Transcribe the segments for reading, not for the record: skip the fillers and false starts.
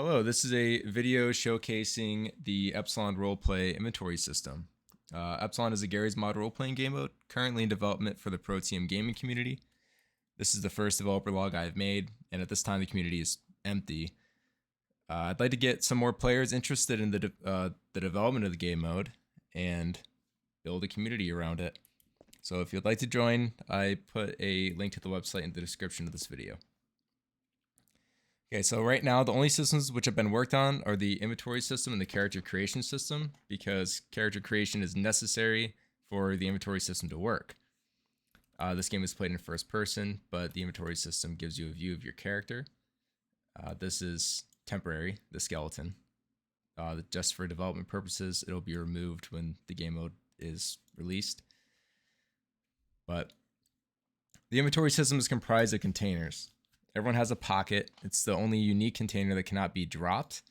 Hello, this is a video showcasing the Epsilon roleplay inventory system. Epsilon is a Garry's Mod role-playing game mode currently in development for the Proteum gaming community. This is the first developer log I've made, and at this time the community is empty. I'd like to get some more players interested in the development of the game mode and build a community around it. So if you'd like to join, I put a link to the website in the description of this video. Okay, so right now the only systems which have been worked on are the inventory system and the character creation system, because character creation is necessary for the inventory system to work. This game is played in first person, but the inventory system gives you a view of your character. This is temporary, the skeleton. Just for development purposes, it'll be removed when the game mode is released. But the inventory system is comprised of containers. Everyone has a pocket. It's the only unique container that cannot be dropped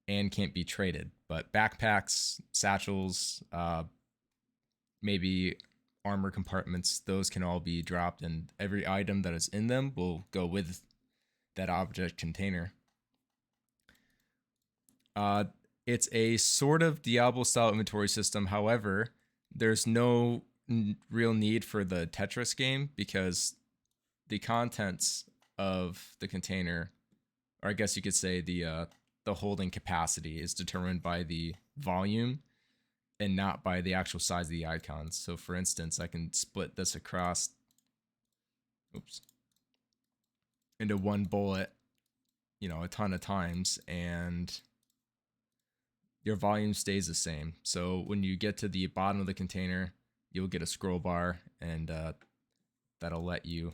and can't be traded. But backpacks, satchels, maybe armor compartments, those can all be dropped, and every item that is in them will go with that object container. It's a sort of Diablo-style inventory system. However, there's no real need for the Tetris game because the contents of the container, or I guess you could say the holding capacity, is determined by the volume and not by the actual size of the icons. So for instance, I can split this across into one bullet, a ton of times, and your volume stays the same. So when you get to the bottom of the container, you'll get a scroll bar, and that'll let you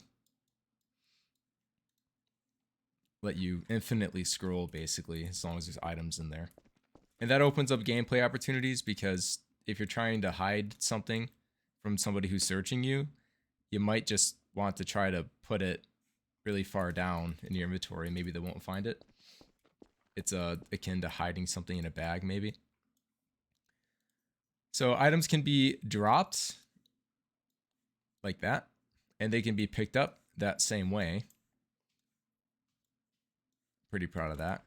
infinitely scroll, basically, as long as there's items in there. And that opens up gameplay opportunities, because if you're trying to hide something from somebody who's searching you, you might just want to try to put it really far down in your inventory. Maybe they won't find it. It's akin to hiding something in a bag, maybe. So items can be dropped like that, and they can be picked up that same way. Pretty proud of that.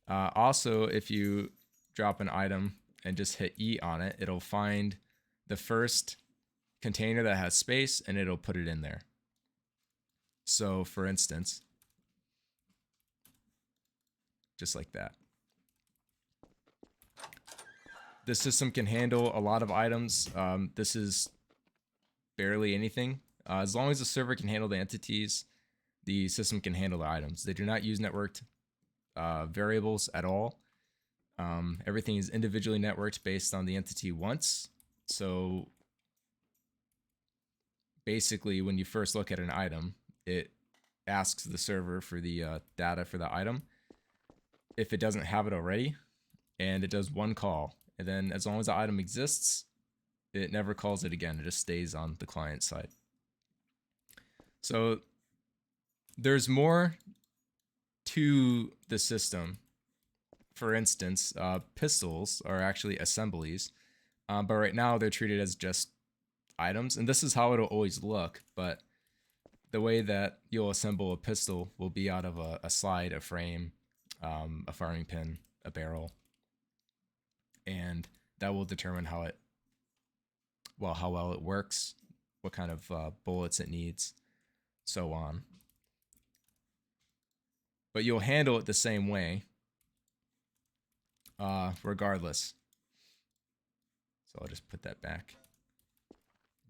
Also, if you drop an item and just hit E on it, it'll find the first container that has space and it'll put it in there. So for instance, just like that. The system can handle a lot of items. This is barely anything. As long as the server can handle the entities, the system can handle the items. They do not use networked variables at all. Everything is individually networked based on the entity once. So basically, when you first look at an item, it asks the server for the data for the item if it doesn't have it already, and it does one call. And then as long as the item exists, it never calls it again. It just stays on the client side. So there's more to the system. For instance, pistols are actually assemblies, but right now they're treated as just items, and this is how it'll always look. But the way that you'll assemble a pistol will be out of a slide, a frame, a firing pin, a barrel, and that will determine how well it works, what kind of bullets it needs, so on. But you'll handle it the same way, regardless. So I'll just put that back.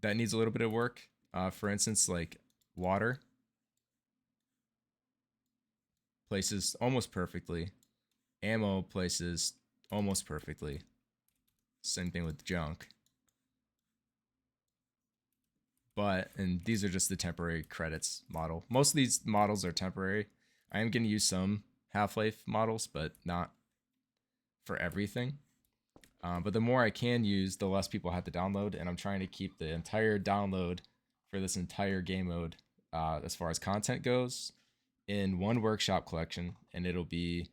That needs a little bit of work. For instance, like water places almost perfectly. Ammo places almost perfectly. Same thing with junk. And these are just the temporary credits model. Most of these models are temporary. I am going to use some Half-Life models, but not for everything. But the more I can use, the less people have to download, and I'm trying to keep the entire download for this entire game mode, as far as content goes, in one workshop collection, and it'll be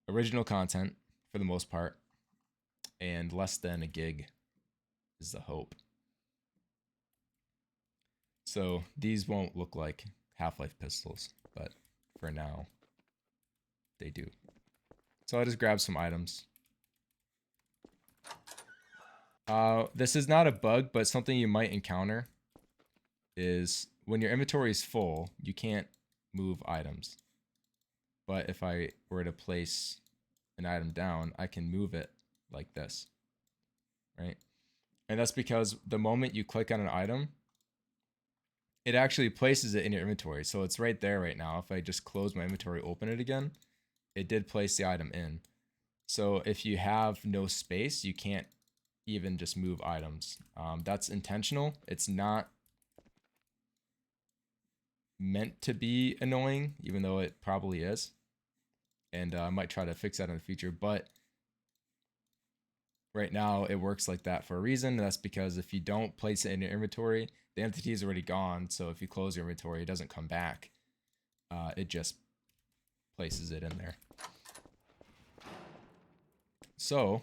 original content for the most part, and less than a gig is the hope. So these won't look like Half-Life pistols, but for now, they do. So I just grab some items. This is not a bug, but something you might encounter is when your inventory is full, you can't move items. But if I were to place an item down, I can move it like this, right? And that's because the moment you click on an item, it actually places it in your inventory. So it's right there right now. If I just close my inventory, open it again, it did place the item in. So if you have no space, you can't even just move items. That's intentional. It's not meant to be annoying, even though it probably is. And I might try to fix that in the future, but right now it works like that for a reason. And that's because if you don't place it in your inventory, the entity is already gone. So if you close your inventory, it doesn't come back. It just places it in there. So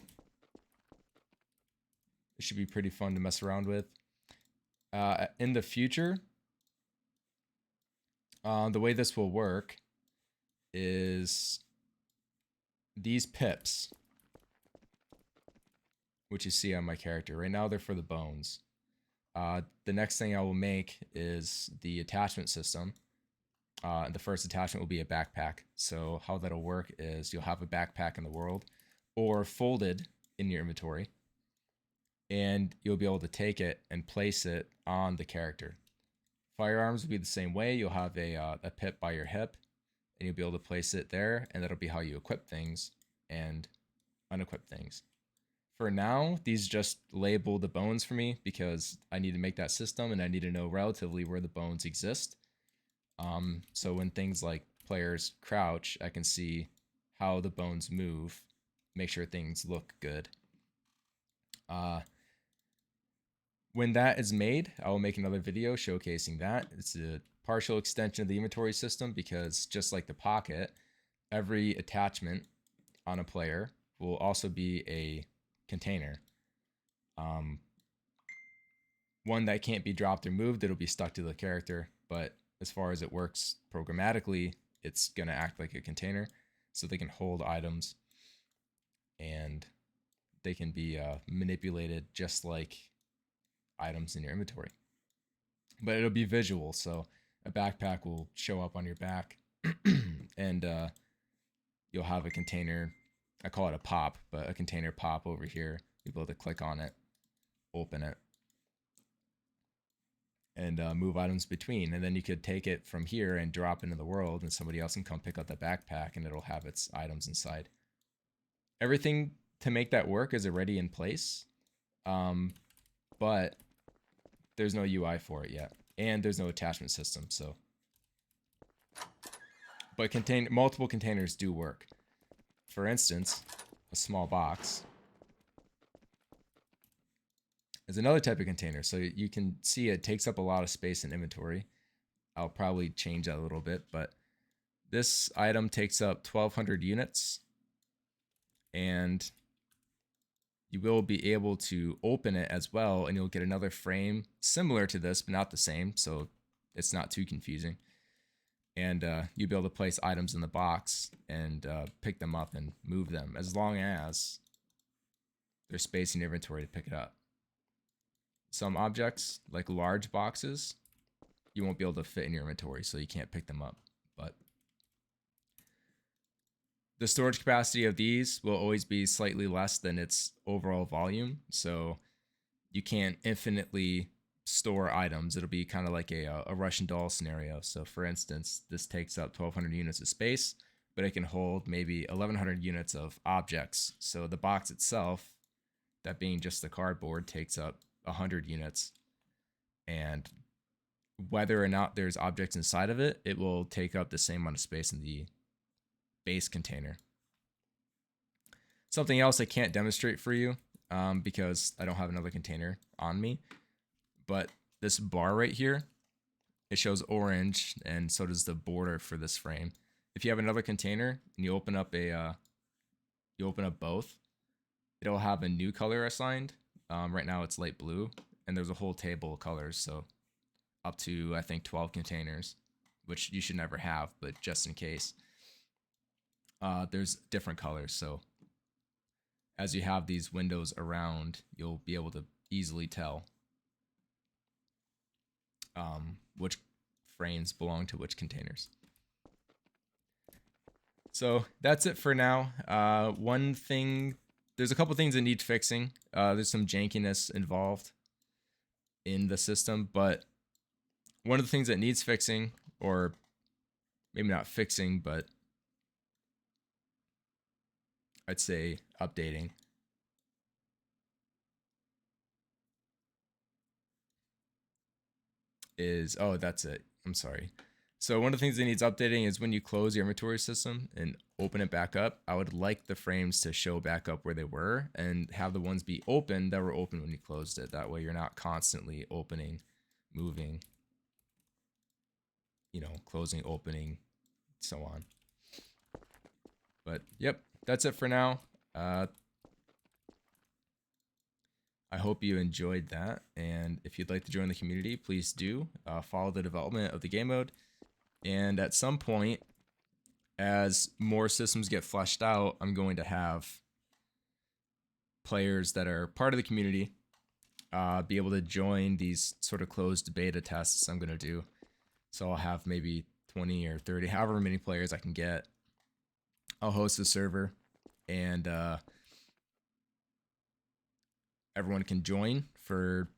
it should be pretty fun to mess around with. In the future, the way this will work is these pips, which you see on my character. Right now they're for the bones. The next thing I will make is the attachment system. The first attachment will be a backpack. So how that'll work is you'll have a backpack in the world or folded in your inventory, and you'll be able to take it and place it on the character. Firearms will be the same way. You'll have a pip by your hip, and you'll be able to place it there, and that'll be how you equip things and unequip things. For now, these just label the bones for me because I need to make that system and I need to know relatively where the bones exist. So when things like players crouch, I can see how the bones move, make sure things look good. When that is made, I will make another video showcasing that. It's a partial extension of the inventory system because just like the pocket, every attachment on a player will also be a container. One that can't be dropped or moved, it'll be stuck to the character, but as far as it works programmatically, it's going to act like a container so they can hold items and they can be manipulated just like items in your inventory. But it'll be visual, so a backpack will show up on your back and you'll have a container. I call it a pop, but a container pop over here. You'll be able to click on it, open it, and move items between. And then you could take it from here and drop into the world, and somebody else can come pick up the backpack, and it'll have its items inside. Everything to make that work is already in place, but there's no UI for it yet, and there's no attachment system. So, but multiple containers do work. For instance, a small box is another type of container. So you can see it takes up a lot of space in inventory. I'll probably change that a little bit, but this item takes up 1,200 units, and you will be able to open it as well, and you'll get another frame similar to this, but not the same, so it's not too confusing. And you'll be able to place items in the box and pick them up and move them, as long as there's space in your inventory to pick it up. Some objects, like large boxes, you won't be able to fit in your inventory, so you can't pick them up. But the storage capacity of these will always be slightly less than its overall volume, so you can't infinitely store items. It'll be kind of like a Russian doll scenario. So for instance, this takes up 1,200 units of space, but it can hold maybe 1,100 units of objects. So the box itself, that being just the cardboard, takes up 100 units. And whether or not there's objects inside of it, it will take up the same amount of space in the base container. Something else I can't demonstrate for you because I don't have another container on me, but this bar right here, it shows orange, and so does the border for this frame. If you have another container and you open up both, it'll have a new color assigned. Right now it's light blue, and there's a whole table of colors, so up to I think 12 containers, which you should never have, but just in case. there's different colors. So as you have these windows around, you'll be able to easily tell which frames belong to which containers. So that's it for now. One thing, there's a couple things that need fixing. There's some jankiness involved in the system, but one of the things that needs fixing, or maybe not fixing, but I'd say updating, is, oh, that's it. I'm sorry. So one of the things that needs updating is when you close your inventory system and open it back up, I would like the frames to show back up where they were and have the ones be open that were open when you closed it. That way you're not constantly opening, moving, you know, closing, opening, so on. But yep, that's it for now. I hope you enjoyed that, and if you'd like to join the community, please do follow the development of the game mode. And at some point, as more systems get fleshed out, I'm going to have players that are part of the community be able to join these sort of closed beta tests I'm going to do. So I'll have maybe 20 or 30, however many players I can get. I'll host a server, and everyone can join for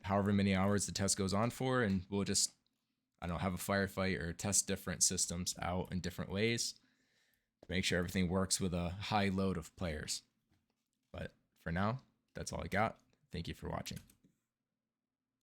however many hours the test goes on for, and we'll just, I don't know, have a firefight or test different systems out in different ways to make sure everything works with a high load of players. But for now, that's all I got. Thank you for watching.